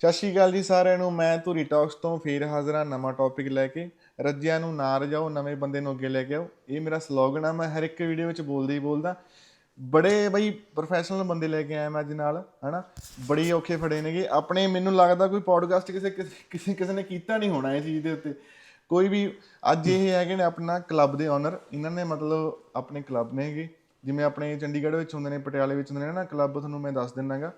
ਸਤਿ ਸ਼੍ਰੀ ਅਕਾਲ ਜੀ ਸਾਰਿਆਂ ਨੂੰ। ਮੈਂ ਧੂਰੀ ਟਾਕਸ ਤੋਂ ਫੇਰ ਹਾਜ਼ਰ ਹਾਂ ਨਵਾਂ ਟੌਪਿਕ ਲੈ ਕੇ। ਰੱਜਿਆਂ ਨੂੰ ਨਾ ਰਜਾਓ, ਨਵੇਂ ਬੰਦੇ ਨੂੰ ਅੱਗੇ ਲੈ ਕੇ ਆਓ। ਇਹ ਮੇਰਾ ਸਲੋਗਨ ਆ, ਮੈਂ ਹਰ ਇੱਕ ਵੀਡੀਓ ਵਿੱਚ ਬੋਲਦਾ ਹੀ ਬੋਲਦਾ। ਬੜੇ ਬਈ ਪ੍ਰੋਫੈਸ਼ਨਲ ਬੰਦੇ ਲੈ ਕੇ ਆਇਆ ਮੈਂ ਅੱਜ ਨਾਲ, ਹਨਾ। ਬੜੀ ਔਖੇ ਫੜੇ ਨੇਗੇ ਆਪਣੇ। ਮੈਨੂੰ ਲੱਗਦਾ ਕੋਈ ਪੋਡਕਾਸਟ ਕਿਸੇ ਨੇ ਕੀਤਾ ਨਹੀਂ ਹੋਣਾ ਇਹ ਚੀਜ਼ ਦੇ ਉੱਤੇ ਕੋਈ ਵੀ। ਅੱਜ ਇਹ ਹੈਗੇ ਨੇ ਆਪਣਾ ਕਲੱਬ ਦੇ ਓਨਰ। ਇਹਨਾਂ ਨੇ ਮਤਲਬ ਆਪਣੇ ਕਲੱਬ ਨੇ ਹੈਗੇ, ਜਿਵੇਂ ਆਪਣੇ ਚੰਡੀਗੜ੍ਹ ਵਿੱਚ ਹੁੰਦੇ ਨੇ, ਪਟਿਆਲੇ ਵਿੱਚ ਹੁੰਦੇ ਨੇ ਨਾ ਕਲੱਬ। ਤੁਹਾਨੂੰ ਮੈਂ ਦੱਸ ਦਿੰਦਾ ਗਾ।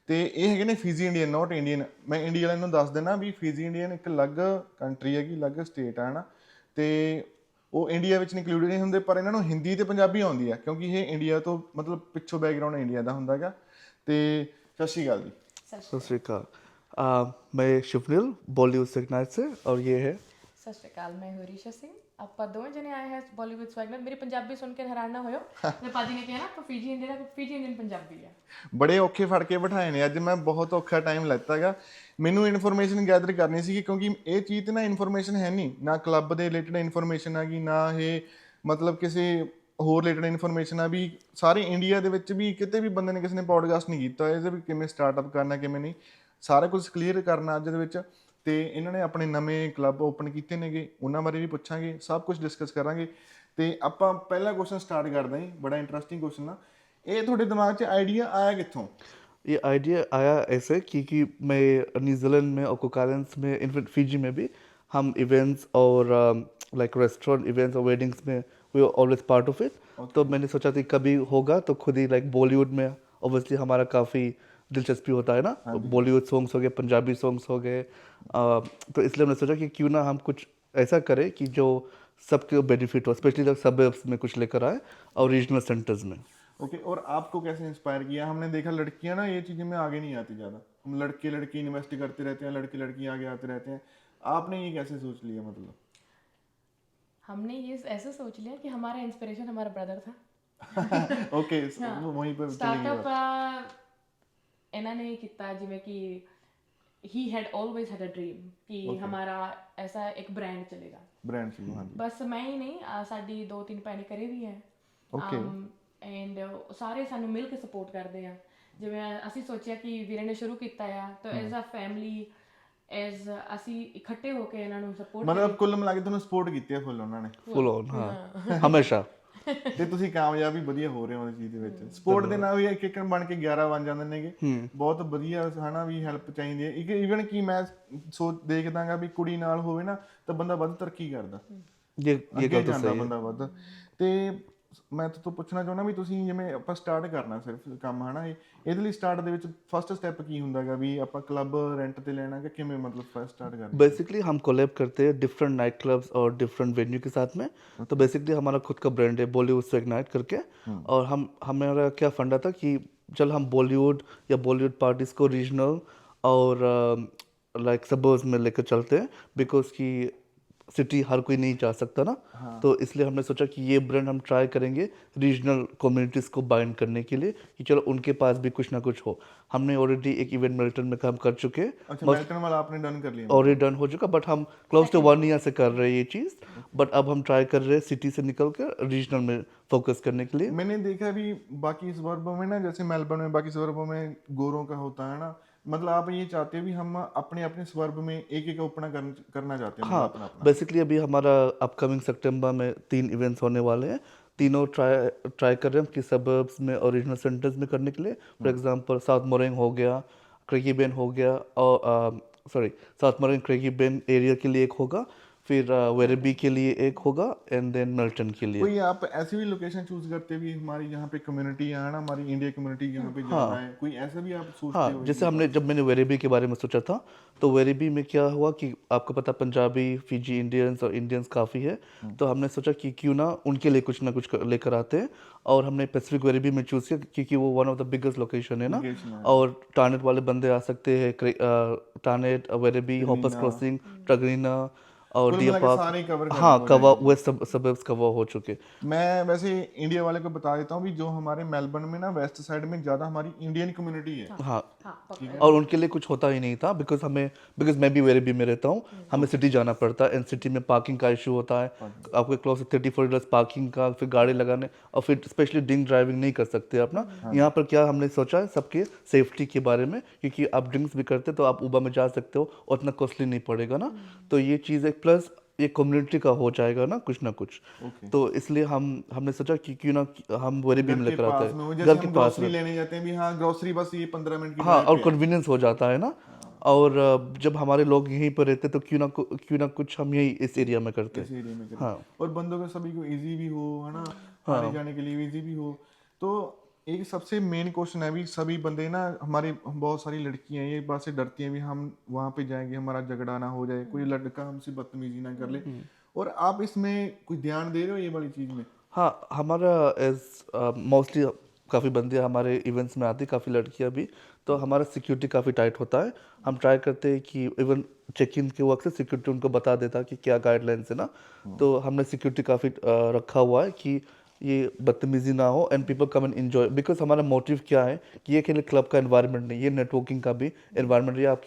ਤੇ ਇਹ ਹੈਗੇ ਨੇ ਫਿਜੀ ਇੰਡੀਅਨ, ਨਾਟ ਇੰਡੀਅਨ। ਮੈਂ ਇੰਡੀਆ ਵਾਲਿਆਂ ਨੂੰ ਦੱਸ ਦਿੰਦਾ ਵੀ ਫਿਜੀ ਇੰਡੀਅਨ ਇੱਕ ਅਲੱਗ ਕੰਟਰੀ ਹੈਗੀ, ਅਲੱਗ ਸਟੇਟ ਆ, ਹੈ ਨਾ। ਤੇ ਉਹ ਇੰਡੀਆ ਵਿੱਚ ਇਨਕਲੂਡ ਨਹੀਂ ਹੁੰਦੇ, ਪਰ ਇਹਨਾਂ ਨੂੰ ਹਿੰਦੀ ਤੇ ਪੰਜਾਬੀ ਆਉਂਦੀ ਆ, ਕਿਉਂਕਿ ਇਹ ਇੰਡੀਆ ਤੋਂ ਮਤਲਬ ਪਿੱਛੋਂ ਬੈਕਗਰਾਊਂਡ ਇੰਡੀਆ ਦਾ ਹੁੰਦਾ ਹੈਗਾ। ਤੇ ਸਤਿ ਸ਼੍ਰੀ ਅਕਾਲ ਜੀ। सत श्रीकाल। मैं शिवनील बॉलीवुड सिग्नाइट से और ये है ਸਤਿ ਸ਼੍ਰੀ ਅਕਾਲ, ਮੈਂ ਹੂੰ ਰੀਸ਼ਾ ਸਿੰਘ। ਆਪਾਂ ਦੋਵੇਂ ਜਣੇ ਆਏ ਹਾਂ ਬਾਲੀਵੁੱਡ ਸਵੈਗਨਰ। ਮੇਰੀ ਪੰਜਾਬੀ ਸੁਣ ਕੇ ਹੈਰਾਨ ਨਾ ਹੋਇਓ, ਤੇ ਪਾਜੀ ਨੇ ਕਿਹਾ ਨਾ ਆਪਾਂ ਫੀਜੀ ਇੰਡੀਅਨ ਆ, ਫੀਜੀ ਇੰਡੀਅਨ ਪੰਜਾਬੀ ਆ। ਬੜੇ ਔਖੇ ਫੜ ਕੇ ਬਿਠਾਏ ਨੇ ਅੱਜ। ਮੈਂ ਬਹੁਤ ਔਖਾ ਟਾਈਮ ਲੈਤਾ ਹੈਗਾ। ਮੈਨੂੰ ਇਨਫੋਰਮੇਸ਼ਨ ਗੈਦਰ ਕਰਨੀ ਸੀਗੀ, ਕਿਉਂਕਿ ਇਹ ਚੀਜ਼ ਤੇ ਨਾ ਇਨਫੋਰਮੇਸ਼ਨ ਹੈ ਨਹੀਂ ਨਾ। ਕਲੱਬ ਦੇ ਰਿਲੇਟਡ ਇਨਫੋਰਮੇਸ਼ਨ ਹੈਗੀ ਨਾ, ਇਹ ਮਤਲਬ ਕਿਸੇ ਹੋਰ ਰਿਲੇਟਡ ਇਨਫੋਰਮੇਸ਼ਨ ਆ ਵੀ। ਸਾਰੇ ਇੰਡੀਆ ਦੇ ਵਿੱਚ ਵੀ ਕਿਤੇ ਵੀ ਬੰਦੇ ਨੇ, ਕਿਸੇ ਨੇ ਪੋਡਕਾਸਟ ਨਹੀਂ ਕੀਤਾ ਇਹਦੇ ਵੀ, ਕਿਵੇਂ ਸਟਾਰਟਅਪ ਕਰਨਾ ਕਿਵੇਂ ਨਹੀਂ, ਸਾਰਾ ਕੁਝ ਕਲੀਅਰ ਕਰਨਾ ਅੱਜ ਦੇ ਵਿੱਚ। ਤੇ ਇਹਨਾਂ ਨੇ ਆਪਣੇ ਨਵੇਂ ਕਲੱਬ ਓਪਨ ਕੀਤੇ ਨੇਗੇ, ਉਹਨਾਂ ਬਾਰੇ ਵੀ ਪੁੱਛਾਂਗੇ, ਸਭ ਕੁਝ ਡਿਸਕਸ ਕਰਾਂਗੇ। ਤੇ ਆਪਾਂ ਪਹਿਲਾ ਕੁਐਸਚਨ ਸਟਾਰਟ ਕਰਦੇ ਹਾਂ। ਬੜਾ ਇੰਟਰਸਟਿੰਗ ਕੁਐਸਚਨ ਆ ਇਹ। ਤੁਹਾਡੇ ਦਿਮਾਗ 'ਚ ਆਈਡੀਆ ਆਇਆ ਕਿੱਥੋਂ? ये आइडिया आया ऐसे क्योंकि मैं न्यूजीलैंड में और कुक आइलैंड्स में इनफैक्ट फिजी में भी हम इवेंट्स और लाइक रेस्टोरेंट इवेंट्स और वेडिंग्स में we always part of it. तो मैंने सोचा था कभी होगा तो खुद ही लाइक बॉलीवुड में ऑब्वियसली हमारा काफ़ी दिलचस्पी होता है ना। बॉलीवुड सॉन्ग्स हो गए, पंजाबी सॉन्ग्स हो गए, तो इसलिए हमने सोचा कि क्यों ना हम कुछ ऐसा करें कि जो सबके बेनिफिट हो, स्पेशली जब सबर्ब्स में कुछ लेकर आए और रीजनल सेंटर्स में। ओके और आपको कैसे इंस्पायर किया? हमने देखा लड़कियां ना ये चीज़ें में आगे नहीं आती ज़्यादा। हम लड़के लड़की इन्वेस्ट करते रहते हैं, लड़के लड़की आगे आते रहते हैं। आपने ये कैसे सोच लिया? मतलब हमने ये ऐसे सोच लिया कि हमारा इंस्पिरेशन हमारा ब्रदर था। ओके वहीं पर चली गई ਸਟਾਰਟਅਪ बात। ਇਹਨਾਂ ਨੇ ਕੀਤਾ ਜਿਵੇਂ ਕਿ he had always had a dream ਕਿ ਹਮਾਰਾ ਐਸਾ ਇੱਕ ਬ੍ਰਾਂਡ ਚਲੇਗਾ। ब्रांड से हाँ जी। ਬਸ ਮੈਂ ਹੀ ਨਹੀਂ, ਸਾਡੀ 2-3 ਭੈਣੇ ਕਰੇ ਵੀ ਹੈ। Okay. ਐਂਡ ਸਾਰੇ ਸਾਨੂੰ ਮਿਲ ਕੇ ਸਪੋਰਟ ਕਰਦੇ ਆ। ਜਿਵੇਂ ਅਸੀਂ ਸੋਚਿਆ ਕਿ ਵੀਰੇ ਨੇ ਸ਼ੁਰੂ ਕੀਤਾ ਆ, ਤਾਂ ਐਜ਼ ਅ ਫੈਮਿਲੀ ਐਜ਼ ਅਸੀਂ ਇਕੱਠੇ ਹੋ ਕੇ ਇਹਨਾਂ ਨੂੰ ਸਪੋਰਟ। मतलब ਕੁੱਲ ਮਿਲਾ ਕੇ ਤੁਹਾਨੂੰ ਸਪੋਰਟ ਕੀਤੀ ਹੈ ਫੁੱਲ ਉਹਨਾਂ ਨੇ। फुल ऑन, हाँ हमेशा। ਤੇ ਤੁਸੀਂ ਕਾਮਯਾਬ ਵੀ ਵਧੀਆ ਹੋ ਰਹੇ ਹੋ ਇਸ ਚੀਜ਼ ਦੇ ਵਿੱਚ। ਸਪੋਰਟ ਦੇ ਨਾਲ ਵੀ ਇੱਕ ਇੱਕ ਬਣ ਕੇ 11 ਬਣ ਜਾਂਦੇ ਨੇਗੇ। ਬਹੁਤ ਵਧੀਆ ਹਨਾ ਵੀ ਹੈਲਪ ਚਾਹੀਦੀ ਹੈ। ਇੱਕ ਈਵਨ ਕਿ ਮੈਂ ਦੇਖਦਾਗਾ ਵੀ ਕੁੜੀ ਨਾਲ ਹੋਵੇ ਨਾ ਤਾਂ ਬੰਦਾ ਵੱਧ ਤਰੱਕੀ ਕਰਦਾ, ये ਅੱਗੇ गल तो ਜਾਂਦਾ सही है। ਬੰਦਾ ਵੱਧ। ਤੇ ਮੈਂ ਤੋਂ ਪੁੱਛਣਾ ਚਾਹੁੰਦਾ ਵੀ ਤੁਸੀਂ ਜਿਵੇਂ ਆਪਾਂ ਸਟਾਰਟ ਕਰਨਾ ਸਿਰਫ ਕੰਮ ਹਨਾ, ਇਹਦੇ ਲਈ ਸਟਾਰਟ ਦੇ ਵਿੱਚ ਫਸਟ ਸਟੈਪ ਕੀ ਹੁੰਦਾ ਹੈਗਾ ਵੀ ਆਪਾਂ ਕਲੱਬ ਰੈਂਟ ਤੇ ਲੈਣਾ ਕਿ ਕਿਵੇਂ, ਮਤਲਬ ਫਸਟ स्टार्ट करना? बेसिकली हम कोलैब करते हैं डिफरेंट नाइट क्लब्स और डिफरेंट वेन्यू के साथ में। तो बेसिकली हमारा खुद का ब्रांड है बॉलीवुड स्वेगनाइट करके। और हमारा क्या फंडा था कि चल हम बॉलीवुड या बॉलीवुड पार्टीज को रीजनल और लाइक सबर्ब्स में लेकर चलते हैं, बिकॉज कि सिटी हर कोई नहीं जा सकता ना। तो इसलिए हमने सोचा कि ये ब्रांड हम ट्राई करेंगे रीजनल कम्युनिटीज़ को बाइंड करने के लिए, कि चलो उनके पास भी कुछ ना कुछ हो। हमने ऑलरेडी एक इवेंट मिल्टन में काम कर चुके हैं। अच्छा मेल्टन वाला आपने डन कर लिया? ऑलरेडी डन हो चुका, बट हम क्लोज टू 1 ईयर से कर रहे हैं ये चीज़। बट अब हम ट्राई कर रहे हैं सिटी से निकल कर रीजनल में फोकस करने के लिए। मैंने देखा भी बाकी सवर्बों में ना, जैसे मेलबर्न में बाकी सवर्बों में गोरों का होता है ना, मतलब आप ये चाहते हो भी हम अपने अपने स्वर्ब में एक एक ओपना करना चाहते हैं? हाँ, अपना अपना। बेसिकली अभी हमारा अपकमिंग सितंबर में 3 इवेंट्स होने वाले हैं। तीनों ट्राई कर रहे हैं कि सबर्ब्स में और रीजनल सेंटर्स में करने के लिए। फॉर एग्जांपल साउथ मोरिंग हो गया, क्रेगीबेन हो गया, और साउथ मोरिंग क्रेगीबेन एरिया के लिए एक होगा, फिर वेरेबी के लिए एक होगा, एंड देन मेल्टन के लिए। कोई आप ऐसी भी लोकेशन चूज करते भी हमारी यहाँ पे कम्युनिटी है ना, हमारी इंडिया कम्युनिटी यहाँ पे जाना है, कोई ऐसा भी आप सोचते हाँ, हो? जैसे हमने जब मैंने वेरेबी के बारे में सोचा था, तो वेरेबी में क्या हुआ कि आपको पता पंजाबी फिजी इंडियंस और इंडियंस काफ़ी है। तो हमने सोचा कि क्यों ना उनके लिए कुछ ना कुछ लेकर आते हैं। और हमने पैसिफिक वेरेबी में चूज़ किया क्योंकि वो one of the biggest location है ना। और टानेट वाले बंदे आ सकते हैं, टानेट, वेरेबी, होपर्स क्रॉसिंग, ट्रगरीना, और कुल डियर मिला के पार्क, सारे कवर करने हाँ हो कवर, जाएंगे। वे सब सबब्स कवर हो चुके। मैं वैसे इंडिया वाले को बता देता हूँ भी जो हमारे मेलबर्न में ना वेस्ट साइड में ज़्यादा हमारी इंडियन कम्युनिटी है। हाँ, हाँ पक्का। और उनके लिए कुछ होता ही नहीं था, बिकॉज मैं भी वेरी में रहता हूँ, हमें सिटी जाना पड़ता है, एंड सिटी में पार्किंग का इशू होता है, आपको क्लोज 30-40 पार्किंग का, फिर गाड़ी लगाने, और फिर स्पेशली ड्रिंक ड्राइविंग नहीं कर सकते आप ना। यहाँ पर क्या हमने सोचा है सबके सेफ्टी के बारे में, क्योंकि आप ड्रिंक्स भी करते तो आप उबर में जा सकते हो और उतना कॉस्टली नहीं पड़ेगा ना, तो ये चीज़ एक प्लस ये कम्युनिटी का हो जाएगा ना कुछ। ओके। तो इसलिए हमने सोचा कि क्यों ना हम वेरी भी घर में के लेकर आते पास में वो, हैं, जैसे घर के हम पास ग्रोसरी में। लेने जाते हैं भी, हाँ ग्रोसरी बस ये 15 मिनट की हाँ, ड्राइव और पे है। कन्वीनियंस हो जाता है ना। और जब हमारे लोग यहीं पर रहते तो क्यों ना कुछ हम यही इस एरिया में करते। इस एरिया में करें, हाँ और बंदों को सभी को इजी भी हो, है ना, आने हाँ जाने के लिए इजी भी हो। तो एक सबसे मेन क्वेश्चन है भी, सभी बंदे ना, हमारी बहुत सारी लड़कियां ये बात से डरती हैं भी हम वहाँ पे जाएंगे हमारा झगड़ा ना हो जाए, कोई लड़का हमसे बदतमीजी ना कर ले, और आप इसमें कुछ ध्यान दे रहे हो ये वाली चीज में? हाँ, हमारा एज मोस्टली काफ़ी बंदे हमारे इवेंट्स में आती, काफ़ी लड़कियां भी, तो हमारा सिक्योरिटी काफ़ी टाइट होता है। हम ट्राई करते हैं कि इवन चेक इन के वक्त से सिक्योरिटी उनको बता देता है कि क्या गाइडलाइंस है ना, तो हमने सिक्योरिटी काफ़ी रखा हुआ है कि ये बदतमीजी ना हो and people come and enjoy, because हमारा मोटिव क्या है कि ये केवल क्लब का एनवायरनमेंट नहीं, ये नेटवर्किंग का भी एनवायरनमेंट है, आप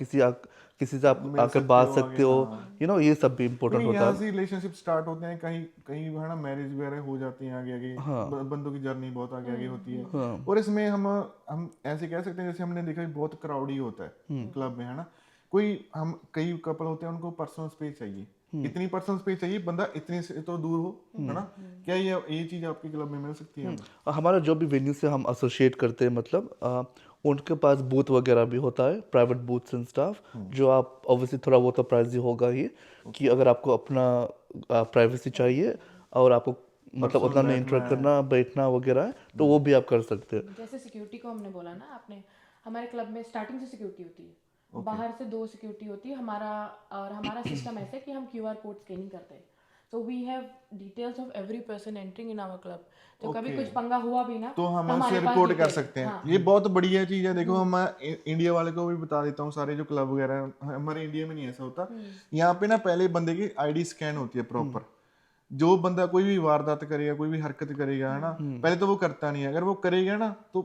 किसी से आप मिल आकर सकते बात हो आगे, सकते हो, हाँ। ये सब भी इम्पोर्टेंट क्योंकि होता यहाँ है। से रिलेशनशिप स्टार्ट होते हैं, कहीं कहीं है ना मैरिज वगैरह हो जाती हैं आगे आगे, हाँ बंदों की जर्नी बहुत आगे आगे होती है। हाँ और इसमें हम ऐसे कह सकते हैं, जैसे हमने देखा कि बहुत क्राउडी होता है क्लब में, है ना, हम कई कपल होते हैं उनको पर्सनल स्पेस चाहिए, इतनी पर्सनल स्पेस चाहिए, बंदा इतनी से तो दूर हो, है ना। क्या ये चीज आपके क्लब में मिल सकती है हमें? और हमारा जो भी वेन्यू से हम एसोसिएट करते हैं, मतलब उनके पास बूथ वगैरह भी होता है, प्राइवेट बूथ्स एंड स्टाफ, जो आप ऑब्वियसली थोड़ा वो तो प्राइस होगा ही, कि अगर आपको अपना प्राइवेसी चाहिए और आपको मतलब पर्सनल उतना नहीं बैठना इंटरेक्ट है। करना, बैठना वगैरह है, तो वो भी आप कर सकते हैं। जैसे सिक्योरिटी को हमने बोला ना आपने, हमारे क्लब में स्टार्टिंग से सिक्योरिटी होती है, बाहर से 2 सिक्योरिटी होती है हमारा। और हमारा सिस्टम ऐसा है कि हम क्यूआर कोड स्कैनिंग करते हैं, so we have details of every person entering in our club. तो कभी कुछ पंगा हुआ भी ना तो हम हमारे उससे पास रिपोर्ट कर डिटेल। सकते हैं, हाँ ये बहुत बढ़िया चीज है। देखो हम इंडिया वाले को भी बता देता हूँ, सारे जो क्लब वगैरह हैं, हमारे इंडिया में नहीं ऐसा होता। यहाँ पे ना पहले बंदे की आईडी स्कैन होती है प्रॉपर, जो बंदा कोई भी वारदात करेगा, कोई भी हरकत करेगा, है ना, पहले तो वो करता नहीं है, अगर वो करेगा ना तो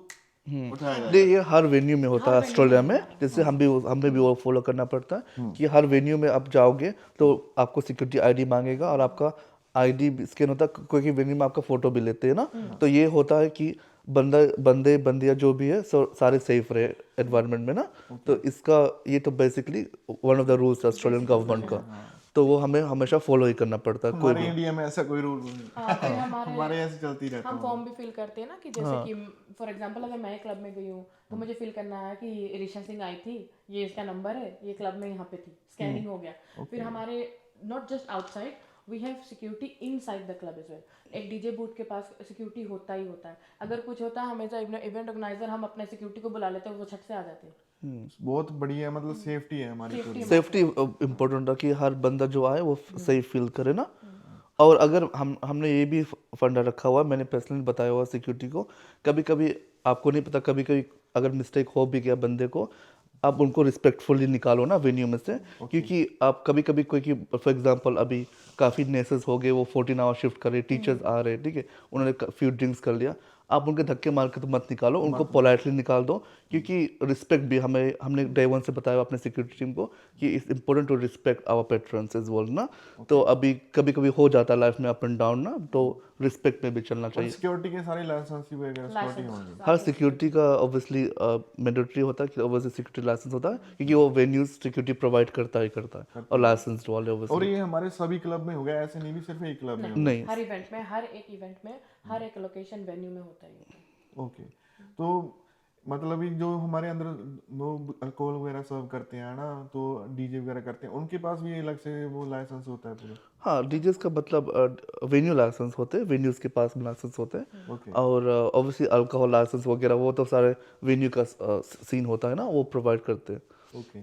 उठाया नहीं, जाएगा। ये हर वेन्यू में होता है venue ऑस्ट्रेलिया में में, है। जैसे हमें भी वो फॉलो करना पड़ता है कि हर वेन्यू में आप जाओगे तो आपको सिक्योरिटी आईडी मांगेगा, और आपका आईडी स्कैन होता है, कोई वेन्यू में आपका फोटो भी लेते हैं ना, तो ये होता है कि बंदियां जो भी है सारे सेफ रहे एनवायरनमेंट में ना, तो इसका ये तो basically one of the rules Australian government का, तो वो हमें हमेशा फॉलो ही करना पड़ता है कोई हमारे भी। इंडिया में ऐसा कोई रूल नहीं, हाँ फिर हमारे हमारे ऐसे चलती रहता हम है। फॉर्म भी फिल करते हैं ना, कि जैसे कि फॉर एग्जांपल अगर मैं क्लब में गई हूँ तो मुझे फिल करना है कि ऋषा सिंह आई थी, ये इसका नंबर है, ये क्लब में यहाँ पे थी, स्कैनिंग हो गया। फिर हमारे not just outside, we have security inside the club as well. एक डीजे बूथ के पास सिक्योरिटी होता ही होता है, अगर कुछ होता है हमेशा इवेंट ऑर्गेनाइजर हम अपने सिक्योरिटी को बुला लेते हैं, वो छट से आ जाते हैं। बहुत बढ़िया, मतलब सेफ्टी है हमारी पूरी। सेफ्टी इम्पोर्टेंट है कि हर बंदा जो आए वो सही फील करे ना। और अगर हमने ये भी फंडा रखा हुआ है, मैंने पर्सनली बताया हुआ सिक्योरिटी को, कभी कभी आपको नहीं पता, कभी कभी अगर मिस्टेक हो भी गया बंदे को, आप उनको रिस्पेक्टफुली निकालो ना वेन्यू में से, क्योंकि आप कभी कभी कोई कि फॉर एग्जांपल अभी काफ़ी नेसेस हो गए, वो 14 आवर शिफ्ट कर रहे, टीचर्स आ रहे, ठीक है, उन्होंने फ्यू ड्रिंक्स कर लिया, आप उनके धक्के मार के तो मत निकालो, उनको पोलाइटली निकाल दो, क्योंकि रिस्पेक्ट भी हमने डे वन से बताया अपने सिक्योरिटी टीम को कि it's important to respect our patrons as well ना। तो अभी कभी कभी हो जाता है लाइफ में अप एंड डाउन ना, तो रिस्पेक्ट में भी चलना और चाहिए। सिक्योरिटी के सारे लाइसेंस वगैरह सिक्योरिटी होंगे। हर सिक्योरिटी का ऑब्वियसली मैंडेटरी होता है कि ऑब्वियसली सिक्योरिटी लाइसेंस होता है, क्योंकि वो वेन्यूज सिक्योरिटी प्रोवाइड करता है और लाइसेंस्ड वाले और ऑब्वियसली। ये हमारे सभी क्लब में हो गया, ऐसे नहीं भी सिर्फ एक क्लब में होगा। नहीं, हर इवेंट में, हर एक इवेंट में, हर एक लोकेशन वेन्यू में होता ही होता है। ओके, तो मतलब ये जो हमारे अंदर वो अल्कोहल वगैरह सर्व करते हैं ना, तो डीजे वगैरह करते हैं, उनके पास भी अलग से वो लाइसेंस होता है पूरा? हाँ, डीजेस का मतलब वेन्यू लाइसेंस होते हैं, वेन्यूज के पास में लाइसेंस होते हैं, ओके। और ऑब्वियसली अल्कोहल लाइसेंस वगैरह वो तो सारे वेन्यू का सीन होता है ना, वो प्रोवाइड करते हैं। ओके,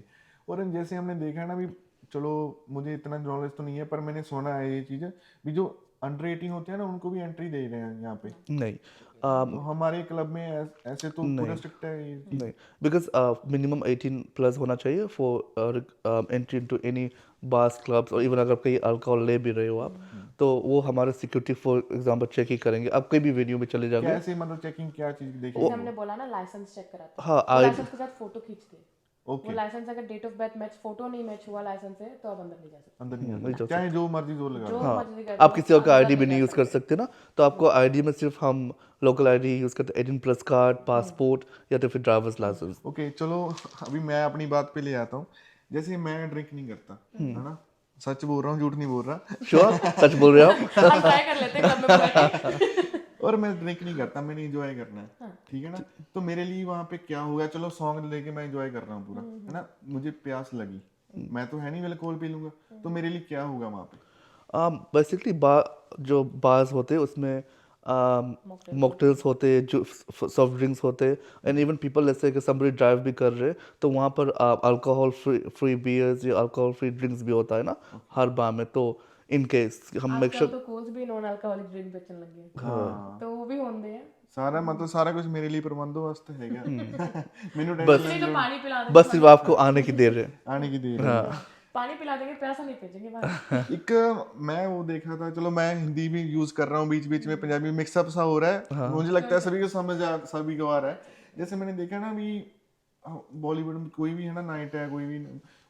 और जैसे हमने देखा है ना भी, चलो मुझे इतना नॉलेज तो नहीं है, पर मैंने सुना है ये चीज़ भी, जो अंडर 18 होते हैं ना उनको भी एंट्री दे रहे हैं यहाँ पे। नहीं, तो हमारे क्लब में ऐसे तो पूरा स्ट्रिक्ट है ये चीज़? नहीं, बिकॉज मिनिमम 18 प्लस होना चाहिए for entry into any bars clubs, और इवन अगर कहीं अल्कोहल ले भी रहे हो आप, तो वो हमारे सिक्योरिटी फॉर एग्जांपल चेक ही करेंगे। आप कोई भी वेन्यू में चले जाओगे, कैसे मतलब चेकिंग क्या चीज़ देखी? जैसे हमने बोला ना लाइसेंस चेक कराते हैं, हाँ वो लाइसेंस के साथ फोटो खींचते हैं। ओके, वो लाइसेंस अगर date of birth match photo नहीं मैच हुआ लाइसेंस से तो आप अंदर नहीं जा सकते। अंदर नहीं नहीं आता जा चाहे जो मर्जी जोर लगा जो लो। मर्जी कर आप किसी और का आईडी भी नहीं यूज़ कर सकते ना, तो आपको आईडी में सिर्फ हम लोकल आईडी यूज़ करते हैं, 18 प्लस कार्ड, पासपोर्ट या तो फिर ड्राइवर्स लाइसेंस। ओके चलो, अभी मैं अपनी बात पे ले आता हूँ। जैसे मैं ड्रिंक नहीं करता है ना, सच बोल रहा हूँ, झूठ नहीं बोल रहा। श्योर, सच बोल रहे हो आप? हम ट्राई कर लेते हैं क्लब में बैठ के। और मैं ड्रिंक नहीं करता, मैंने एंजॉय करना है, ठीक है ना। तो मेरे लिए वहाँ पे क्या होगा, चलो सॉन्ग लेके मैं एंजॉय कर रहा हूँ पूरा, है ना। मुझे प्यास लगी, मैं तो है नहीं अल्कोहल पी लूंगा, तो मेरे लिए क्या होगा वहाँ पे? बेसिकली जो बार्स होते हैं उसमें मॉकटेल्स होते हैं, जो सॉफ्ट ड्रिंक्स होते हैं, एंड इवन पीपल जैसे कि समबडी ड्राइव भी कर रहे हैं, तो वहाँ पर अल्कोहल फ्री बियर्स या अल्कोहल फ्री ड्रिंक्स भी होता है ना हर बार में। तो इन केस हम मेक आजकल श्योर, तो कोल्स भी नॉन अल्कोहलिक ड्रिंक बेचने लग गए, हाँ, तो वो भी होंगे हैं। सारा मतलब सारा कुछ मेरे लिए प्रबंदोबस्त है क्या? मैंने बस इसलिए तो पानी पिला देंगे, बस सिर्फ आपको आने की देर है। आने की देर है। पानी पिला देंगे, प्यासा नहीं भेजेंगे बाहर। एक मैं वो देखा था, चलो मैं हिंदी भी यूज कर रहा हूँ बीच बीच में, पंजाबी मिक्सअप सा हो रहा है, मुझे लगता है सभी को सभी को आ रहा है। जैसे मैंने देखा ना अभी बॉलीवुड में कोई भी है ना नाइट है कोई भी,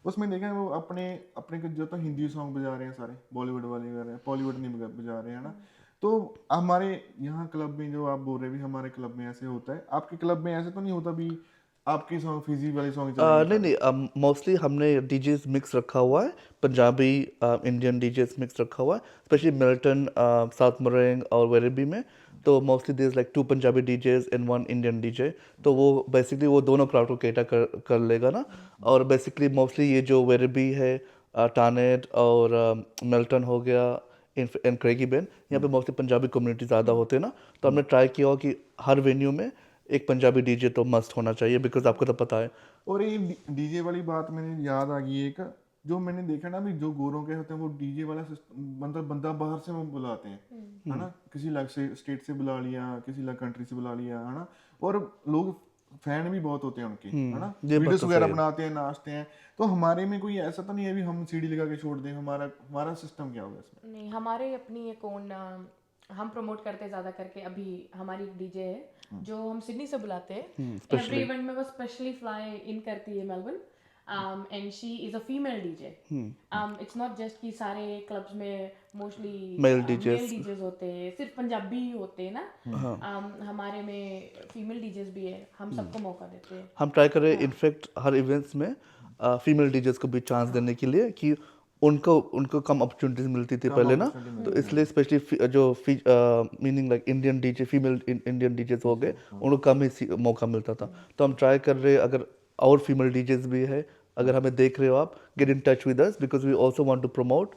उसमें देखा है वो अपने अपने को जो तो हिंदी सॉन्ग बजा रहे हैं सारे, बॉलीवुड वाले गा रहे हैं, बॉलीवुड नहीं बजा रहे हैं ना। तो हमारे यहाँ क्लब में जो आप बोल रहे हैं भी हमारे क्लब में ऐसे होता है, आपके क्लब में ऐसे तो नहीं होता भी आपकी सॉन्ग फिजी वाली सॉन्ग नहीं नहीं, मोस्टली हमने डीजेस मिक्स रखा हुआ है, पंजाबी इंडियन डीजेस मिक्स रखा हुआ है, स्पेशली मिल्टन, साउथ मरेंग और वेरेबी में। तो mostly there like 2 Punjabi DJs and 1 Indian DJ, तो वो बेसिकली वो दोनों क्राउड को केटर कर लेगा ना। और बेसिकली मोस्टली ये जो वेरेबी है, टानेट और मिल्टन हो गया, इन क्रेगी बेन, यहाँ पे मोस्टली पंजाबी कम्युनिटी ज़्यादा होते हैं ना। तो हमने ट्राई किया हो कि हर वेन्यू में एक पंजाबी डीजे तो मस्ट होना चाहिए, बिकॉज आपको तो पता है। और ये डीजे वाली बात मैंने याद आ गई एक, जो मैंने देखा ना भी जो गोरों के होते हैं वो डीजे वाला मतलब बंदा बाहर से वो बुलाते हैं, है ना, किसी अलग से स्टेट से बुला लिया, किसी अलग कंट्री से बुला लिया, है ना। और लोग फैन भी बहुत होते हैं उनके, है ना, वीडियोस वगैरह बनाते हैं, नाचते हैं। तो हमारे में कोई ऐसा तो नहीं है भी हम सीडी लगा के छोड़ दें, हमारा सिस्टम क्या होगा इसमें? नहीं, हमारे अपनी एक ओन हम प्रमोट करते हैं ज़्यादा करके। अभी हमारी एक डीजे है जो हम सिडनी से बुलाते हैं, एवरी इवेंट में वो स्पेशली फ्लाई इन करती है Melbourne, and she is a female DJ. It's not just कि सारे क्लब्स में मोस्टली मेल डीजेस होते हैं, सिर्फ पंजाबी ही होते हैं ना। हमारे में फीमेल डीजेस भी है, हम सबको मौका देते हैं। हम ट्राई कर रहे हैं इनफैक्ट हर इवेंट्स में फीमेल डीजेस को भी चांस देने के लिए, कि उनको कम अपॉर्चुनिटीज मिलती थी पहले ना, तो इसलिए स्पेशली जो meaning like Indian DJ, female Indian DJs हो गए, उनको कम ही मौका मिलता था। तो हम ट्राई कर रहे हैं, अगर और फीमेल डीजेस भी है, अगर हमें देख रहे हो आप, get in touch with us, because we also want to promote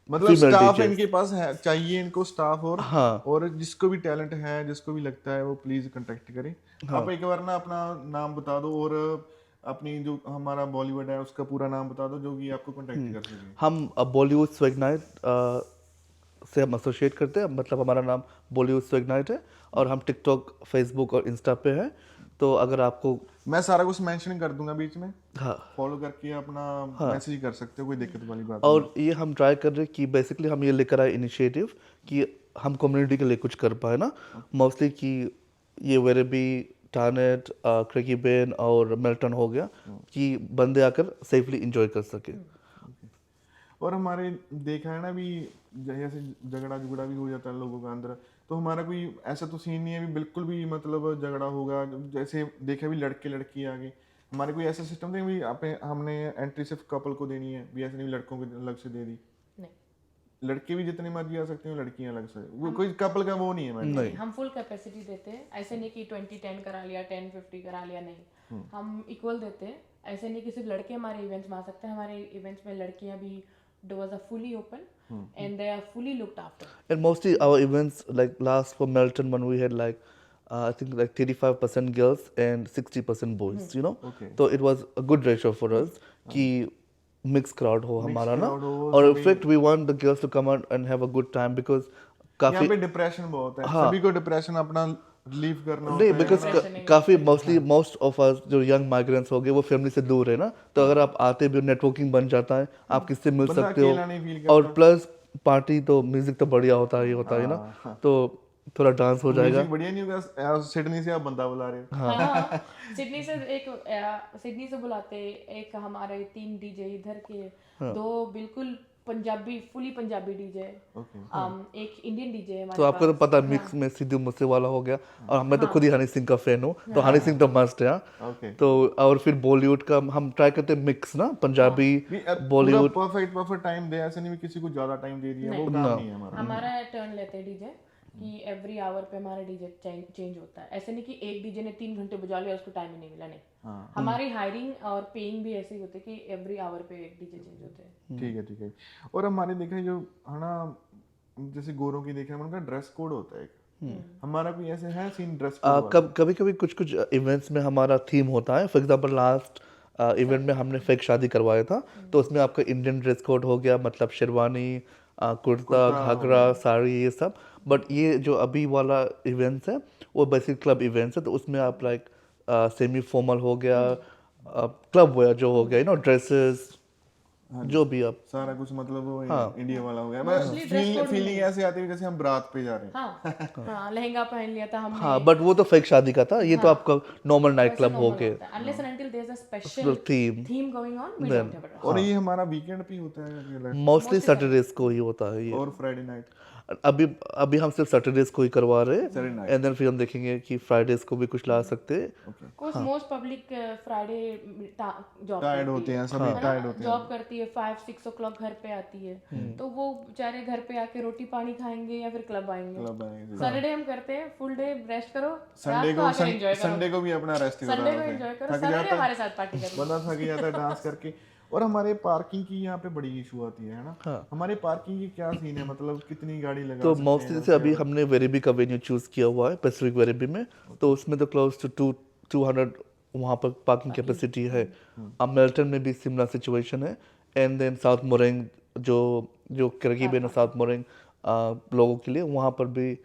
मतलब स्टाफ इनके पास है, चाहिए इनको स्टाफ। और हाँ, और जिसको भी टैलेंट है, जिसको भी लगता है, वो प्लीज कांटेक्ट करें। आप एक बार ना अपना नाम बता दो और अपनी जो हमारा बॉलीवुड है उसका पूरा नाम बता दो, जो कि आपको कांटेक्ट कर सके। हम बॉलीवुड स्वैग नाइट से हम एसोसिएट करते हैं, मतलब हमारा नाम बॉलीवुड स्वैग नाइट है, और हम टिकटॉक, फेसबुक और इंस्टा पे है। तो अगर आपको, मैं सारा कुछ मेंशन कर दूंगा बीच में, हाँ, फॉलो करके अपना मैसेज कर सकते हो, कोई दिक्कत वाली बात और ये हम ट्राई कर रहे हैं कि बेसिकली हम ये लेकर आए इनिशिएटिव कि हम कम्युनिटी के लिए कुछ कर पाए ना, मोस्टली कि ये वेरेबी, टानेट, क्रेगी बेन और मिल्टन हो गया, कि बंदे आकर सेफली इंजॉय कर सके। और हमारे देखा है ना भी, जैसे झगड़ा झुगड़ा भी हो जाता है लोगों का अंदर, तो हमारा कोई ऐसा तो सीन नहीं है भी बिल्कुल भी मतलब झगड़ा होगा। जैसे देखा भी लड़के लड़की आगे, हमारे कोई ऐसा सिस्टम नहीं भी हमने एंट्री सिर्फ कपल को देनी है, भी ऐसे नहीं लड़कों को अलग से दे दी। नहीं, लड़के भी जितने मर्जी आ सकते हैं, लड़कियां अलग से, वो कोई कपल का वो नहीं है। मैंने नहीं, हम फुल कैपेसिटी देते हैं। ऐसे नहीं कि 20-10 करा लिया, 10-50 करा लिया, नहीं, हम इक्वल देते हैं। ऐसे नहीं कि सिर्फ लड़के हमारे इवेंट्स में आ सकते हैं, हमारे इवेंट्स में लड़कियां भी, doors are fully open and they are fully looked after. And mostly our events, like last for Melton one, we had like I think like 35% girls and 60% boys, you know. Okay. So it was a good ratio for us कि mixed crowd हो हमारा ना, crowd हो, और in fact we want the girls to come out and have a good time because यहाँ काफी पे depression बहुत है, सभी को डिप्रेशन अपना रिलीफ करना नहीं, होता है बिकॉज काफ़ी मोस्ट ऑफ अस जो यंग माइग्रेंट्स हो गए वो फैमिली से दूर है ना, तो अगर आप आते भी नेटवर्किंग बन जाता है, आप किससे मिल बंदा सकते हो, अकेला नहीं फील और करता। प्लस पार्टी तो म्यूजिक तो बढ़िया होता ही होता है ना, तो थोड़ा डांस हो जाएगा। म्यूजिक बढ़िया नहीं होगा यार, सिडनी से आप बंदा बुला रहे हो। हाँ सिडनी से सिडनी से बुलाते, एक हमारे 3 डीजे इधर के, 2 बिल्कुल Punjabi, fully Punjabi DJ, okay एक इंडियन डीजे है तो हमारे आपको तो पास। पता है मिक्स में सिद्धू मूसेवाला हो गया, और मैं तो खुद ही हनी सिंह का फैन हूँ, तो हनी सिंह तो मस्ट है हाँ। ओके तो और फिर बॉलीवुड का हम ट्राई करते हैं मिक्स ना, पंजाबी पूरा बॉलीवुड। परफेक्ट टाइम दे, ऐसे नहीं भी किसी को ज्यादा टाइम दे दिया, वो काम नहीं है हमारा। हमारा टर्न लेते हैं डीजे कि एवरी आवर पे हमारा डीजे चेंज होता है। ऐसे नहीं कि एक डीजे ने 3 घंटे बजा लिया उसको टाइम ही नहीं मिला, नहीं। हमारी हायरिंग और पेइंग भी ऐसी होती है कि एवरी आवर पे एक डीजे चेंज होते हैं। ठीक है। और हमारे देखा जो है ना, जैसे गोरों की देखे उनका ड्रेस कोड होता है एक, हमारा भी ऐसे है सीन ड्रेस कोड कभी कभी कुछ कुछ इवेंट्स में हमारा थीम होता है। फॉर एग्जांपल लास्ट इवेंट में हमने फेक शादी करवाया था, तो उसमें आपका इंडियन ड्रेस कोड हो गया, मतलब शेरवानी, कुर्ता, घाघरा, साड़ी, ये सब। बट ये जो अभी वाला इवेंट्स है वो बेसिक क्लब इवेंट्स है, तो उसमें आप लाइक सेमी फॉर्मल हो गया, क्लब वेयर जो हो गया, ड्रेसेस जो भी आप। सारा कुछ, मतलब वो हाँ। इंडिया वाला हो गया। Mostly dress code फीलिंग ऐसे आती है जैसे हम बारात पे जा रहे हैं। हाँ लहंगा पहन लिया था हमने। हाँ, बट वो तो फेक शादी का था, ये तो आपका नॉर्मल नाइट क्लब हो गए, unless and until there is a special theme. Theme going on, we don't have a और ये हमारा वीकेंड पे होता है मोस्टली सैटरडेज को ही होता है ये। और फ्राइडे नाइट। अभी अभी हम सिर्फ सैटरडेज को ही करवा रहे हैं, एंड देन फिर हम देखेंगे कि फ्राइडेज को भी कुछ ला सकते हैं। Course most public Friday job tired होते हैं सभी, टायर्ड होते हैं। जॉब करती है, 5-6 o'clock घर पे आती है, तो वो बेचारे घर पे आके रोटी पानी खाएंगे या फिर क्लब आएंगे। क्लब आएंगे। सैटरडे हम करते हैं फुल डे रेस्ट करो, संडे रात को को आके एंजॉय करो, संडे को भी अपना रेस्ट करो, संडे को एंजॉय करो, सैटरडे हमारे साथ पार्टी करो। बंदा थक जाता है डांस करके। और हमारे पार्किंग की यहाँ पे बड़ी इशू आती है ना। हमारे पार्किंग की क्या सीन है, मतलब कितनी गाड़ी लगा तो सकते मोस्टली हैं? जैसे अभी हमने वेरेबी का वेन्यू चूज किया हुआ है, पैसिफिक वेरेबी में, तो उसमें तो क्लोज टू 200 वहाँ पर पार्किंग कैपेसिटी है। अब मेल्टन में भी सिमिलर सिचुएशन है, एंड देन साउथ मोरेंग जो जो कैरिबियन और साउथ मोरेंग लोगों के लिए वहाँ पर भी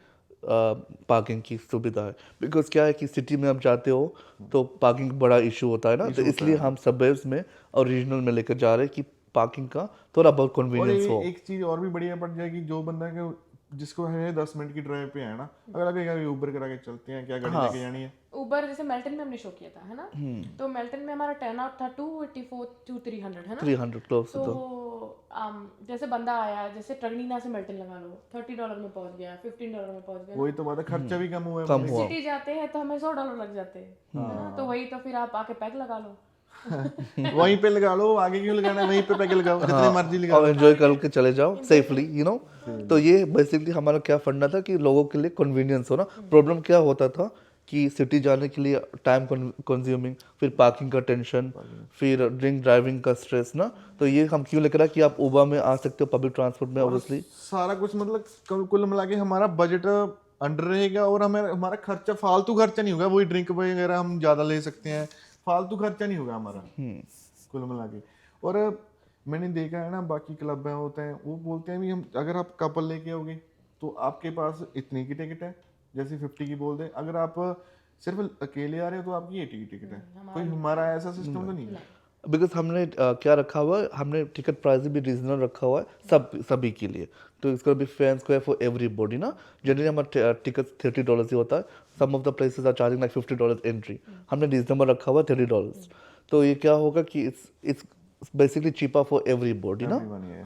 पार्किंग की सुविधा है। बिकॉज क्या है कि सिटी में आप जाते हो तो पार्किंग बड़ा इशू होता है ना, तो इसलिए हम सबवेज में और रीजनल में लेकर जा रहे हैं कि पार्किंग का थोड़ा बहुत और कन्वीनियंस हो। एक चीज और भी बढ़िया पड़ जाएगी, जो बंदा के जिसको है 10 मिनट की ड्राइव पे है ना, अगर लगेगा ऊबर करा के चलते हैं, क्या गाड़ी लेके जानी है। उबर जैसे मेल्टन में हमने शो किया था, है ना, तो मेल्टन में हमारा टर्न आउट था 284 to 300, है ना, 300 क्लोज तो जैसे बंदा आया, जैसे ट्रगनीना से मेल्टन लगा लो, $30 में पहुंच गया, $15 में पहुंच गया। वही तो बात है, खर्चा भी कम हुआ है। कम हुआ। सिटी जाते हैं तो हमें $100 लग जाते हैं, है ना, तो वही तो फिर आप आके पैक लगा लो। वहीं पे लगा लो, आगे क्यों लगाना है, वहीं पे पैके लगाओ, जितने मर्जी लगा और एंजॉय करके चले जाओ सेफली, तो ये बेसिकली हमारा क्या फंडा था कि लोगों के लिए कन्वीनियंस हो ना। प्रॉब्लम क्या होता था कि सिटी जाने के लिए टाइम कंज्यूमिंग, फिर पार्किंग का टेंशन, फिर ड्रिंक ड्राइविंग का स्ट्रेस ना, तो ये हम क्यों लेकर आए कि आप उबर में आ सकते हो, पब्लिक ट्रांसपोर्ट में ऑब्वियसली सारा कुछ, मतलब कुल मिला के हमारा बजट अंडर रहेगा, और हमें हमारा खर्चा फालतू खर्चा नहीं होगा। वही ड्रिंक वगैरह हम ज्यादा ले सकते हैं, फालतू खर्चा नहीं होगा हमारा कुल मिला के। और मैंने देखा है ना, बाकी क्लब में होते हैं, वो बोलते हैं भी हम, अगर आप कपल लेके आओगे तो आपके पास इतनी की टिकट है, जैसे 50 की बोल दे। अगर आप सिर्फ अकेले आ रहे हो तो आपकी 80 की टिकट है। कोई हमारा ऐसा सिस्टम तो नहीं है। बिकॉज हमने क्या रखा हुआ है, हमने टिकट प्राइस भी रीजनल रखा हुआ है सभी के लिए, तो इसका भी फैंस को है फॉर एवरीबॉडी ना। जनरली हमारा टिकट $30 ही होता है, some of the places are charging like $50 entry, हमने रीजनेबल रखा हुआ है $30। तो ये क्या होगा कि it's basically cheaper for everybody ना।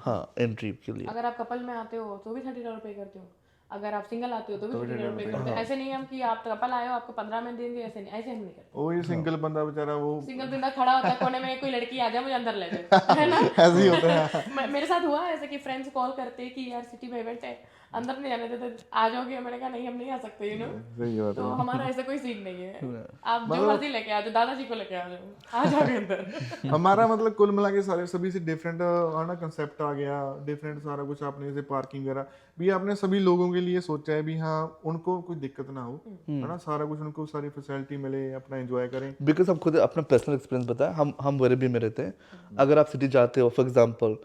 हाँ, एंट्री के लिए। अगर आप कपल में आते हो तो भी $30 पे करते हो, अगर आप सिंगल आते हो तो भी $30 पे करते हो। ऐसे नहीं हम कि आप कपल आए हो आपको 15 में देंगे, ऐसे नहीं, ऐसे हम नहीं करते। वो ये सिंगल बंदा बेचारा, वो सिंगल बंदा खड़ा होता है कोने में, कोई लड़की आ जाए मुझे अंदर ले जाए, है ना, ऐसे ही होता है। मेरे साथ हुआ ऐसे कि फ्रेंड्स कॉल करते कि यार सिटी में इवेंट है, अंदर नहीं जाने देते, आ जाओगे, मैंने कहा नहीं हम नहीं आ सकते, सही बात तो हमारा ऐसा कोई सीन नहीं है। आप जो मर्जी लेके आ जाओ, दादाजी को लेके आ जाओ, आ जाओगे अंदर। हमारा मतलब कुल मिला के सारे सभी से डिफरेंट ना कंसेप्ट आ गया, डिफरेंट सारा कुछ आपने, जैसे पार्किंग वगैरह भी आपने सभी लोगों के लिए सोचा है भी, हाँ उनको कोई दिक्कत ना हो, है ना, सारा कुछ उनको सारी फैसिलिटी मिले, अपना एंजॉय करें। बिकॉज हम खुद अपना पर्सनल एक्सपीरियंस बताएं, हम वेरेबी में रहते हैं, अगर आप सिटी जाते हो, फॉर एग्जांपल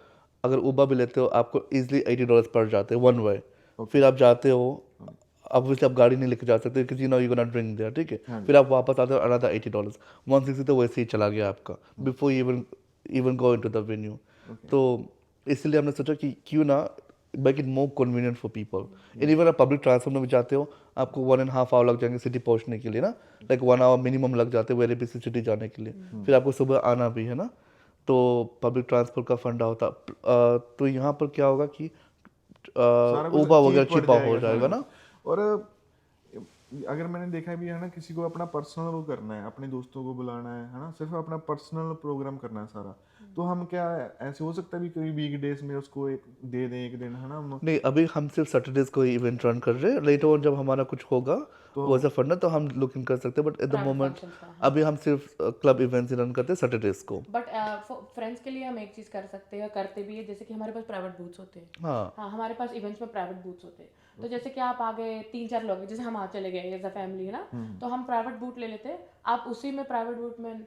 अगर उबर भी लेते हो, आपको इजीली $80 पड़ जाते हैं वन वे। फिर आप जाते हो ऑब्वियसली आप गाड़ी नहीं लेके जा सकते क्योंकि यू गोना ड्रिंक देयर, ठीक है। फिर आप वापस आते हो अनदर $80, 160 तो वैसे ही चला गया आपका before even go into the venue. तो इसलिए हमने सोचा कि क्यों ना make it more convenient for people. And even आप पब्लिक ट्रांसपोर्ट में भी जाते हो, आपको 1.5 आवर लग जाएंगे सिटी पहुंचने के लिए ना, लाइक 1 आवर मिनिमम लग जाते हैं वेरी बिजी सिटी जाने के लिए, फिर आपको सुबह आना भी है ना, तो पब्लिक ट्रांसपोर्ट का फंडा होता। तो यहाँ पर क्या होगा कि सारा कुछ ऊबर वगैरह cheap पड़ चिपा हो जाएगा जाएगा सारा। ना। और अगर मैंने देखा भी है ना, किसी को अपना पर्सनल वो करना है, अपने दोस्तों को बुलाना है ना, सिर्फ अपना पर्सनल प्रोग्राम करना है सारा, तो हम क्या ऐसे हो सकता है भी कोई वीक डेज में उसको एक दे दें एक दिन, है ना हम। नहीं, अभी हम सिर्फ सैटरडेज को इवेंट रन कर रहे हैं। लेटर ऑन जब हमारा कुछ होगा वैसा फंड तो हम लुकिंग कर सकते हैं, but at the Private moment functions का, अभी हम सिर्फ क्लब इवेंट्स ही रन करते हैं सैटरडेज को। बट फ्रेंड्स के लिए हम एक चीज कर सकते हैं, करते भी है, जैसे कि हमारे पास प्राइवेट बूथ्स होते हैं। हाँ, हाँ, हमारे पास इवेंट्स में प्राइवेट बूथ्स होते हैं। तो जैसे कि आप आ गए 3-4 लोग हैं, जैसे हम आ चले गए एज अ फैमिली है ना, तो हम प्राइवेट बूथ ले लेते हैं। आप उसी में प्राइवेट बूथ में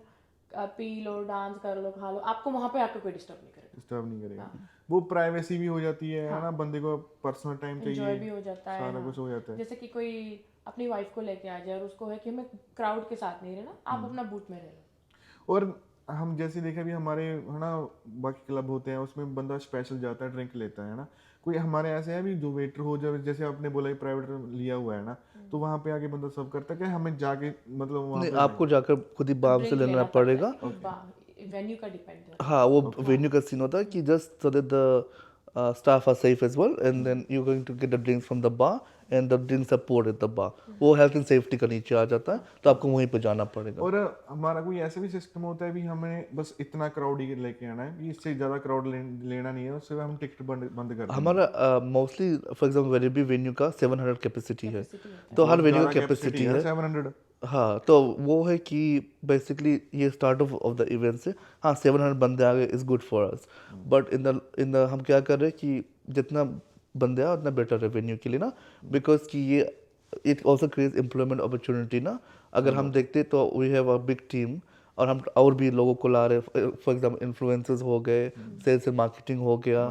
पी लो, डांस कर लो, खा लो, आपको वहाँ पे आके कोई डिस्टर्ब नहीं करेगा। डिस्टर्ब नहीं करेगा, वो प्राइवेसी भी हो जाती है ना, बंदे को पर्सनल टाइम एंजॉय चाहिए, भी हो जाता है। सारा हाँ। कुछ हो जाता है। जैसे कि कोई अपनी वाइफ को लेके आ जाए और उसको है कि हमें क्राउड के साथ नहीं रहना, आप अपना बूथ में रह लो। और हम जैसे देखा भी हमारे है ना बाकी क्लब होते हैं, उसमें बंदा स्पेशल जाता है, ड्रिंक लेता है ना, कोई हमारे ऐसे है भी जो वेटर हो, जब जैसे आपने बोला प्राइवेट लिया हुआ है ना, तो वहाँ पे आके बंदा सर्व करता है कि हमें जाके मतलब वहाँ नहीं पे आपको जाकर खुद ही बाम से लेना पड़ेगा। वेन्यू का डिपेंड है। हाँ, वो वेन्यू का सीन होता है कि just so that the staff are safe as well and then you going to get the drinks from the bar and the drinks are poured at the bar. वो health and safety का नीचे आ जाता है, तो आपको वहीं पे जाना पड़ेगा। और हमारा कोई ऐसा भी सिस्टम होता है भी हमें बस इतना क्राउड ही लेके आना है, कि इससे ज़्यादा क्राउड लेना नहीं है, उससे हम टिकट बंद कर देंगे। हमारा मोस्टली फॉर एग्जांपल वेरी भी वेन्यू का 700 कैपेसिटी है, Capacity होता तो हर बहुत वेन्यू का ज़्यादा कैपेसिटी है है। 700। हाँ, तो वो है कि बेसिकली ये स्टार्ट ऑफ द इवेंट से हाँ 700 बंदे आ गए is good for us, but in the हम क्या कर रहे हैं कि जितना बंदे आए उतना बेटर रेवेन्यू के लिए ना, बिकॉज कि ये it also creates employment opportunity ना। अगर हम देखते तो we have a big team और हम और भी लोगों को ला रहे हैं, फॉर एग्जाम्पल इन्फ्लुएंसर्स हो गए, सेल्स एंड मार्केटिंग हो गया,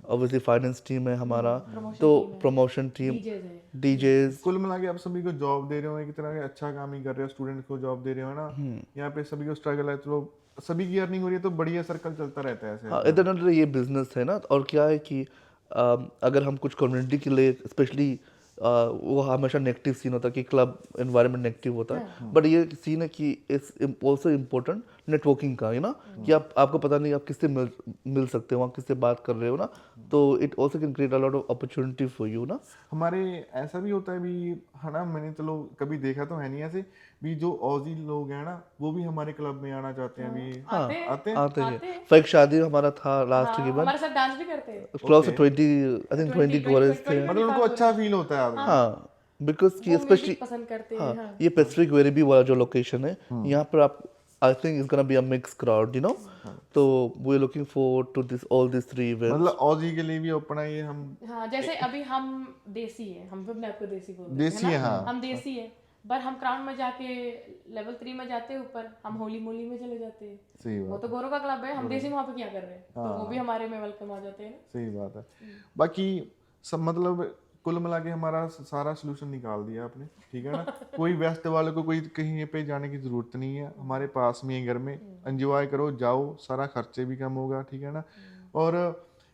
ऑब्वियसली फाइनेंस टीम है हमारा, तो प्रमोशन टीम, डीजेज है। डीजेज। कुल मिला के आप सभी को जॉब दे रहे हो, एक तरह का अच्छा काम ही कर रहे हो, स्टूडेंट को जॉब दे रहे हो ना, यहाँ पे सभी को स्ट्रगल है, तो सभी की अर्निंग हो रही है, तो बढ़िया सर्कल चलता रहता है ऐसे। हाँ, इधर उधर ये बिजनेस है ना। और क्या है कि अगर हम कुछ कम्युनिटी के लिए स्पेशली वो हमेशा नेगेटिव सीन होता है कि क्लब एनवायरनमेंट नेगेटिव होता है, बट ये सीन है कि इट्स ऑल्सो इम्पोर्टेंट नेटवर्किंग का, ना कि आपको पता नहीं आप किससे मिल सकते हो, आप किससे बात कर रहे हो ना, तो it also can create a lot of opportunity for you ना। हमारे ऐसा भी होता है भी है ना, मैंने चलो कभी देखा तो है नहीं ऐसे भी, जो ऑजी लोग हैं ना वो भी हमारे क्लब में आना चाहते हैं भी। हाँ, आते हैं। आते हैं। फॉर एक शादी हमारा था लास्ट हाँ, इवेंट, हमारे साथ डांस भी करते हैं। Close to 20 I think 20 girls थे। मतलब उनको अच्छा फील होता है आपको। हाँ, बिकॉज कि वो स्पेशली म्यूजिक पसंद करते हैं। हाँ, हाँ। ये पैसिफिक वेरिबी वाला जो लोकेशन है यहाँ पर आप I think it's gonna be a mix crowd, you know, तो we are looking forward to this all this 3 events. मतलब ऑजी के लिए भी ओपन है ये हम। हाँ, जैसे अभी हम देसी है, हम अपने आप को देसी बोलते हैं, देसी है, ना? हाँ। हम देसी है, पर हम क्राउन में जाके लेवल 3 में जाते हैं ऊपर, हम होली मोली में चले जाते हैं। सही वो तो गोरों का क्लब है, हम देसी वहाँ पे क्या कर रहे हैं, तो वो भी हमारे में वेलकम आ जाते हैं ना। सही बात है। बाकी सब मतलब कुल मिला के हमारा सारा सोल्यूशन निकाल दिया आपने, ठीक है ना। कोई वेस्ट वाले को कोई कहीं पे जाने की जरूरत नहीं है, हमारे पास में है, घर में एंजॉय करो, जाओ, सारा खर्चे भी कम होगा, ठीक है ना। और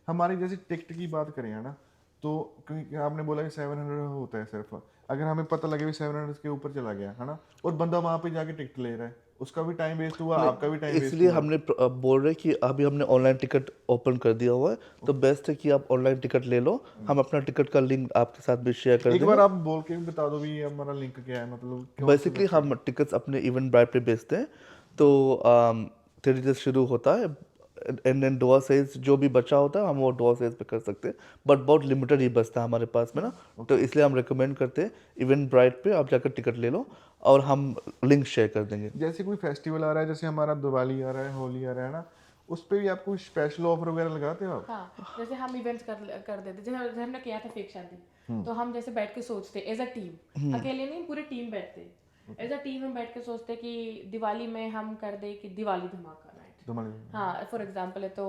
हमारी जैसे टिकट की बात करें है ना, तो क्योंकि आपने बोला कि 700 होता है सिर्फ, अगर हमें पता लगे भी 700 के ऊपर चला गया है ना, और बंदा वहाँ पे जाके टिकट ले रहा है, उसका भी टाइम वेस्ट हुआ, आपका भी टाइम वेस्ट इसलिए हुआ। हमने बोल रहे कि अभी हमने ऑनलाइन टिकट ओपन कर दिया हुआ है, तो बेस्ट है कि आप ऑनलाइन टिकट ले लो। हम अपना टिकट का लिंक आपके साथ भी शेयर कर एक देंगे। बार आप बोल के भी बता दो भी ये हमारा लिंक क्या है, मतलब क्यों बेसिकली हम टिकट्स अपने इवेंट ब्राइट पे बेचते हैं, तो 30 से शुरू होता है एंड देन डोर साइज जो भी बचा होता है हम वो डोर साइज पे कर सकते हैं, बट बहुत लिमिटेड ही बचता है हमारे पास में ना, तो इसलिए हम रिकमेंड करते हैं इवेंट ब्राइट पे आप जाकर टिकट ले लो और हम लिंक शेयर कर देंगे। जैसे कोई फेस्टिवल आ रहा है, जैसे हमारा दिवाली आ रहा है, होली आ रहा है ना, उस पे भी आप कोई स्पेशल ऑफर वगैरह लगाते हो आप? हाँ, जैसे हम इवेंट्स कर देते, जैसे हमने किया था फेक शादी, तो हम जैसे बैठ के सोचते एज अ टीम, अकेले नहीं पूरी टीम बैठते, एज अ टीम हम बैठ के सोचते कि दिवाली में हम कर दे कि दिवाली धमाका नाइट। हाँ, फॉर एग्जांपल है तो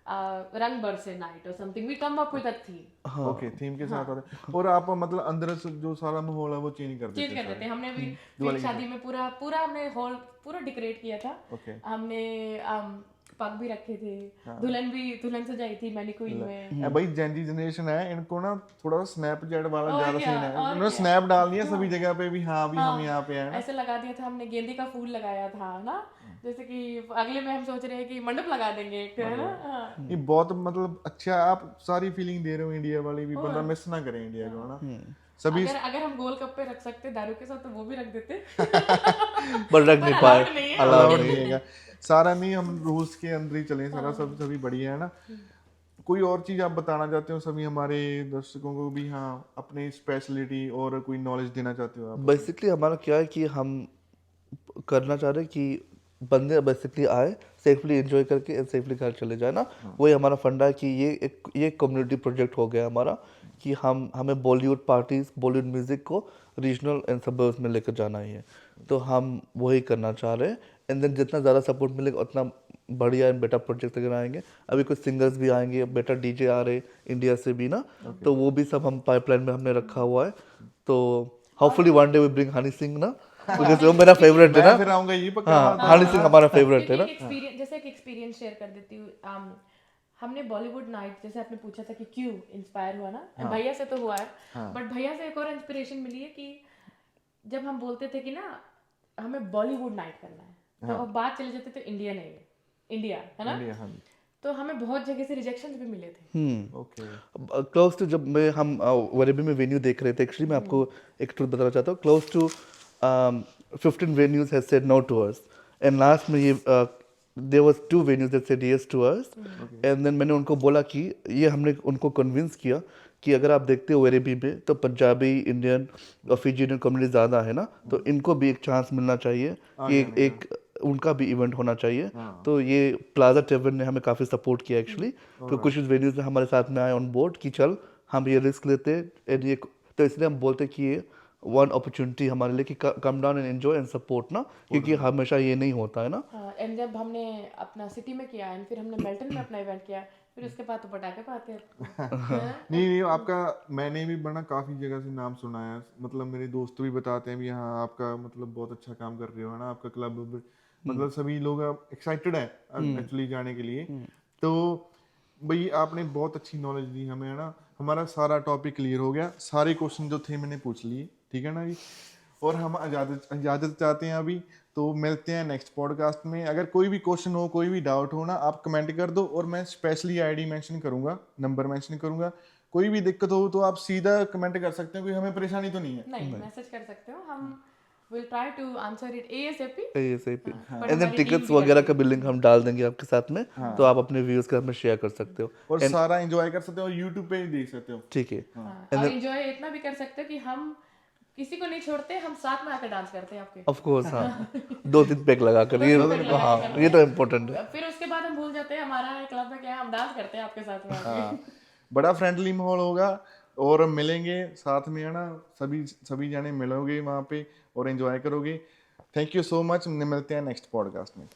रंग बरसे नाइट और something we come up with a theme okay theme के साथ आते हैं। और आप मतलब अंदर से जो सारा माहौल है वो चेंज कर चेंज देते कर देते हैं। हमने अभी फिर शादी में पूरा पूरा हमने हॉल पूरा डेकोरेट किया था। ओके हमने पग भी रखे थे, दुल्हन सजाई थी मैनिक्विन में। भाई जेंजी जनरेशन है, इनको ना थोड़ा स्नैपचैट वाला और ज्यादा क्या, सीन है, और उन्होंने क्या। स्नैप डाल दिया सभी जगह पे भी हाँ भी हम हाँ, यहाँ पे हैं ना। ऐसे लगा दिया था हमने, गेंदे का फूल लगाया था ना, जैसे कि अगले में हम सोच रहे हैं कि मंडप लगा देंगे एक, है ना। हाँ। ये बहुत मतलब अच्छा, आप सारी फीलिंग दे रहे हो इंडिया वाली भी, बंदा मिस ना करे इंडिया को, है ना। सभी अगर हम गोलगप्पे रख सकते दारू के साथ तो वो भी रख देते पर रख नहीं पाए, allowed नहीं है। अलाउड नहीं है, सारा नहीं, हम रूल्स के अंदर ही चले सारा, सब सभी बढ़िया है ना। कोई और चीज आप बताना चाहते हो सभी हमारे दर्शकों को भी, हाँ अपनी स्पेशलिटी और कोई नॉलेज देना चाहते हो आप? बेसिकली हमारा क्या है कि हम करना चाह रहे हैं कि बंदे बेसिकली आए, सेफली एंजॉय करके एंड सेफली घर चले जाए ना। वही हमारा फंडा है कि ये कम्युनिटी प्रोजेक्ट हो गया हमारा, कि हमें बॉलीवुड पार्टीज, बॉलीवुड म्यूजिक को रीजनल एंड सबर्ब्स में लेकर जाना ही है। तो हम वही करना चाह रहे हैं, एंड देन जितना ज़्यादा सपोर्ट मिलेगा उतना बढ़िया एंड बेटर प्रोजेक्ट लेकर आएंगे। अभी कुछ सिंगर्स भी आएंगे, बेटर डीजे आ रहे इंडिया से भी ना, तो वो भी सब हम पाइपलाइन में हमने रखा हुआ है। तो hopefully one day we bring Honey Singh ना, बिकॉज वो मेरा फेवरेट है मैं ना। फिर आऊंगा ये पक्का हाँ, बात हनी सिंह हमारा फेवरेट है ना। एक्सपीरियंस, जैसे एक एक्सपीरियंस शेयर कर देती हूँ। हमने बॉलीवुड नाइट, जैसे आपने पूछा था कि क्यों इंस्पायर हुआ ना, भैया से तो हुआ है, बट भैया से एक और इंस्पिरेशन मिली है कि जब हम बोलते थे कि ना हमें बॉलीवुड नाइट करना है, तो अब बात चले जाते थे इंडिया नहीं है, इंडिया है ना, इंडिया, हाँ तो हमें बहुत जगह से रिजेक्शंस भी मिले थे। ओके क्लोज टू, जब मैं हम वरेबी में वेन्यू देख रहे थे, एक्चुअली मैं आपको एक ट्रूथ बताना चाहता हूँ। Close to 15 venues has said no to us, and last में ये there was 2 venues that said yes to us, and then मैंने उनको बोला कि ये हमने उनको कन्विंस किया कि अगर आप देखते हो वेरेबी में तो पंजाबी, इंडियन और फिजियन कम्युनिटी ज़्यादा है ना, तो इनको भी एक चांस मिलना चाहिए कि एक उनका भी इवेंट होना चाहिए। तो ये प्लाजा टेवन ने हमें काफ़ी सपोर्ट किया एक्चुअली। तो कुछ इस वेन्यूज में हमारे साथ में आए ऑन बोर्ड कि चल हम ये रिस्क लेते हैं, and ये तो इसलिए हम बोलते कि ये वन अपॉर्चुनिटी हमारे लिए कि come down and enjoy and support ना, क्योंकि हमेशा ये नहीं होता है ना। एंड जब हमने अपना सिटी में किया एंड फिर हमने मेल्टन में अपना इवेंट किया, फिर उसके बाद तो पटाखे पाते हैं। नहीं आपका मैंने भी बड़ा काफी जगह से नाम सुना है, मतलब मेरे दोस्त भी बताते हैं भी हाँ आपका मतलब बहुत अच्छा काम कर रहे हो, है ना, आपका क्लब मतलब सभी लोग एक्साइटेड है एक्चुअली जाने के लिए। तो भाई आपने बहुत अच्छी नॉलेज दी हमें, है ना, हमारा सारा टॉपिक क्लियर हो गया, सारे क्वेश्चन जो थे मैंने पूछ लिए, ठीक है ना जी। और हम इजाज़त चाहते हैं अभी, तो मिलते हैं नेक्स्ट पॉडकास्ट में। अगर कोई भी क्वेश्चन हो, कोई भी डाउट हो ना, आप कमेंट कर दो और मैं स्पेशली आईडी मेंशन करूंगा, नंबर मेंशन करूंगा। कोई भी दिक्कत हो तो आप सीधा कमेंट कर सकते हो, कोई हमें परेशानी तो नहीं है। नहीं, मैसेज कर सकते हो, हम will try to answer it ASAP। ASAP। but and then हमारी टिकट्स team भी वगैरह करती का भी लिंक हम डाल देंगे आपके साथ में, तो आप अपने व्यूअर्स के साथ में शेयर कर सकते हो। और सारा एंजॉय कर सकते हो, यूट्यूब पे ही देख सकते हो। ठीक है। और एंजॉय इतना भी कर सकते हो कि हम किसी को नहीं छोड़ते, हम साथ में आकर डांस करते हैं आपके। ऑफ कोर्स हाँ, 2-3 पैक लगा कर, ये हाँ ये तो इम्पोर्टेंट है। फिर उसके बाद हम भूल जाते हैं हमारा क्लब में क्या है, हम डांस करते हैं आपके साथ में आके। बड़ा फ्रेंडली माहौल होगा और मिलेंगे साथ में, है ना, सभी जाने मिलोगे वहाँ पे और एंजॉय करोगे। थैंक यू सो मच, मिलते हैं नेक्स्ट पॉडकास्ट में।